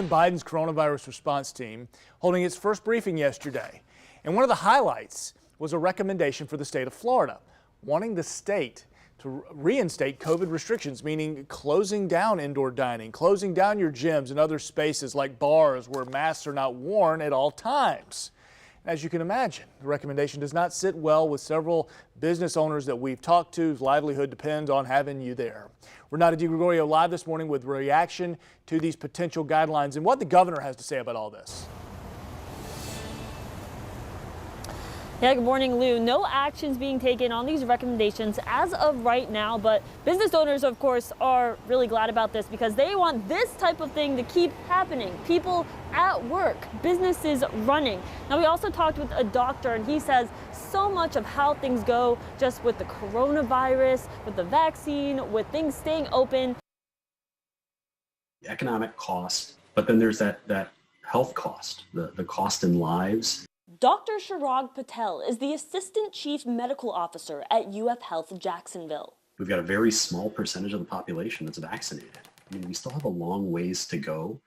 Biden's coronavirus response team holding its first briefing yesterday. And one of the highlights was a recommendation for the state of Florida, wanting the state to reinstate COVID restrictions, meaning closing down indoor dining, closing down your gyms and other spaces like bars where masks are not worn at all times. As you can imagine, the recommendation does not sit well with several business owners that we've talked to whose livelihood depends on having you there. Renata DiGregorio live this morning with reaction to these potential guidelines and what the governor has to say about all this. Yeah, good morning, Lou. No actions being taken on these recommendations as of right now, but business owners, of course, are really glad about this because they want this type of thing to keep happening. People at work, businesses running. Now, we also talked with a doctor, and he says so much of how things go just with the coronavirus, with the vaccine, with things staying open. Economic cost, but then there's that health cost, the cost in lives. Dr. Chirag Patel is the Assistant Chief Medical Officer at UF Health Jacksonville. We've got a very small percentage of the population that's vaccinated. I mean, we still have a long ways to go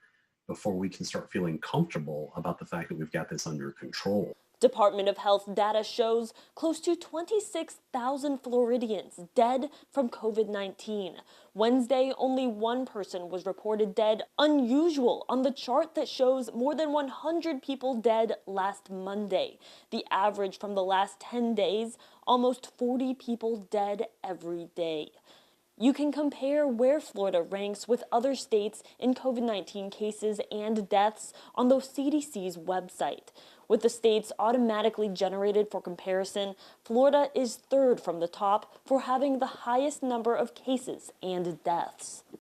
before we can start feeling comfortable about the fact that we've got this under control. Department of Health data shows close to 26,000 Floridians dead from COVID-19. Wednesday, only one person was reported dead, unusual on the chart that shows more than 100 people dead last Monday. The average from the last 10 days, almost 40 people dead every day. You can compare where Florida ranks with other states in COVID-19 cases and deaths on the CDC's website. With the states automatically generated for comparison, Florida is third from the top for having the highest number of cases and deaths.